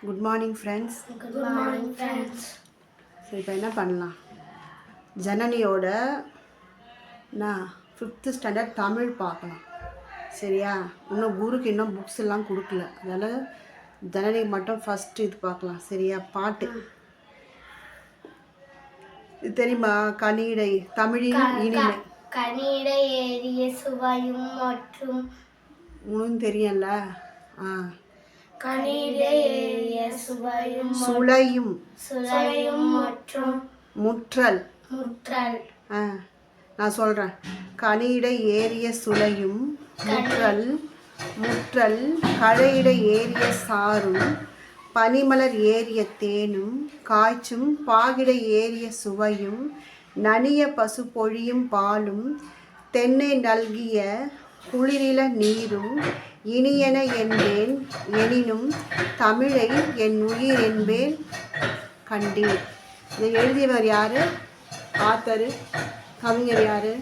Good morning friends. Good morning friends. சரி, இப்போ என்ன பண்ணலாம்? ஜனனியோட நான் 5th ஸ்டாண்டர்ட் தமிழ் பார்க்கலாம். சரியா? இன்னும் குருக்கு இன்னும் புக்ஸ் எல்லாம் கொடுக்கல, அதனால் ஜனனி மட்டும் ஃபஸ்ட்டு இது பார்க்கலாம். சரியா? பாட்டு இது தெரியுமா? கனியிடை தமிழின் இனிமை. கனியிடை ஏறிய சுவையும் மற்றும் உனக்கு தெரியல. கனியிடை ஏறிய சுவையும் சுளையும் சுளையும் மற்றும் முற்றல். முற்றல். நான் சொல்கிறேன். கனியிடை ஏறிய சுளையும் முற்றல் முற்றல் கழையிடை ஏறிய சாரும் பனிமலர் ஏறிய தேனும் காய்ச்சும் பாகிடை ஏறிய சுவையும் நனிய பசு பொழியும் பாலும் தென்னை நல்கிய குளிரில நீரும் இனியன என்பேன் எனினும் தமிழை என் உயிர் என்பேன் கண்டீர். இதை எழுதியவர் யாரு? ஆத்தரு கவிஞர் யாரு?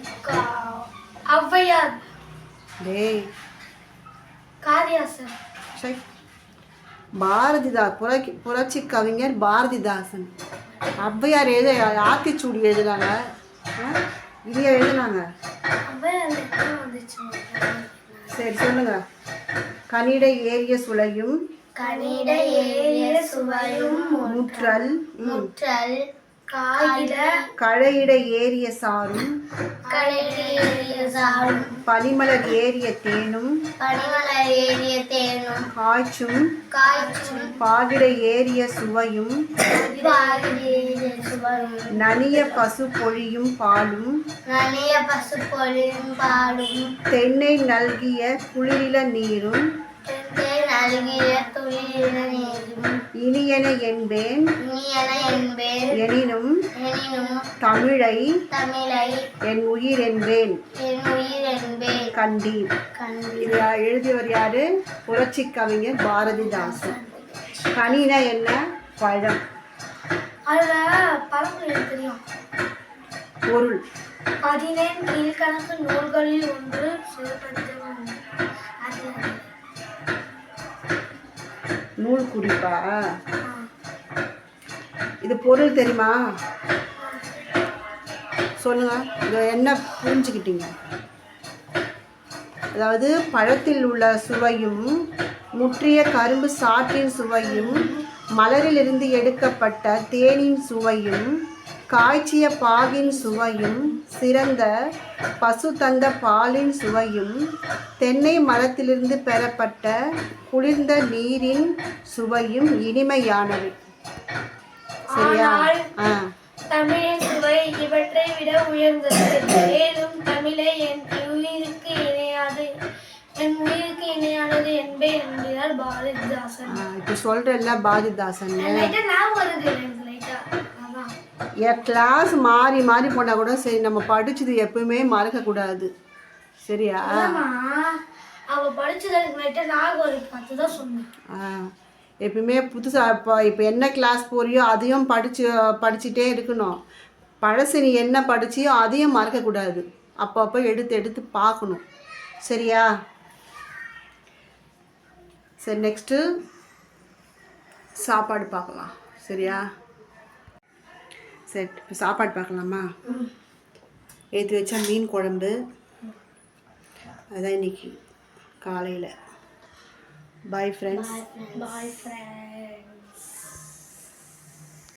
ஔவையார். டேய் காளிதாசன். சரி, புரட்சி கவிஞர் பாரதிதாசன். ஔவையார் ஆத்திச்சூடி எழுதுனாங்க, இதையா எழுதுனாங்க? சரி சொல்லுங்க. கனியிடை ஏறிய சுளையும் கனியிடை ஏறிய சுவையும் முற்றல் முற்றல் கழையிடை ஏறிய சாரும் கழையிடை ஏறிய சாரும் பனிமலர் ஏறிய தேனும் பனிமலர் ஏறிய தேனும் காய்ச்சும் காய்ச்சும் பாகிடை ஏறிய சுவையும் நனிய பசு பொழியும் பாலும் நனிய பசு பொழியும் பாலும் தென்னை நல்கிய குளிரில நீரும் தென்னை நல்கிய குளிரில நீரும் இனியன என்பேன் எனினும் தமிழை என் உயிர் என்பேன் கண்டீர். இது எழுதியவர் யாரு? புரட்சி கவிஞர் பாரதிதாசன். கனினா என்ன? பழம். பொருள் 17 கீழ்கணக்கு நூல்களில் ஒன்று. நூல் குறிப்பா? இது பொருள் தெரியுமா? சொல்லுங்க. இதை என்ன புரிஞ்சுக்கிட்டீங்க? அதாவது பழத்தில் உள்ள சுவையும் முற்றிய கரும்பு சாற்றின் சுவையும் மலரிலிருந்து எடுக்கப்பட்ட தேனின் சுவையும் காய்ச்சிய பாகின் சுவையும் சிறந்த பசு தந்த பாலின் சுவையும் தென்னை மரத்திலிருந்து பெறப்பட்ட குளிர்ந்த நீரின் சுவையும் இனிமையானவை. சரியா? தமிழின் சுவை இவற்றை விட உயர்ந்தது. மேலும் தமிழை என் உயிருக்கு இணையானது என்பேன் என்கிறார் பாரதிதாசன். இப்போ சொல்றேன்ல பாரதிதாசன். கிளாஸ் மாறி மாறி போனால் கூட சரி, நம்ம படிச்சது எப்பவுமே மறக்கக்கூடாது. சரியா? எப்பவுமே புதுசாக இப்போ என்ன கிளாஸ் போறியோ அதையும் படிச்சுட்டே இருக்கணும். பழசு நீ என்ன படிச்சியோ அதையும் மறக்கக்கூடாது. அப்பப்போ எடுத்து பார்க்கணும். சரியா? சரி, நெக்ஸ்ட்டு சாப்பாடு பார்க்கலாம். சரியா? சரி, இப்போ சாப்பாடு பார்க்கலாமா? ஏற்றி வச்சா மீன் குழம்பு. அதுதான் இன்னைக்கு காலையில். Bye friends.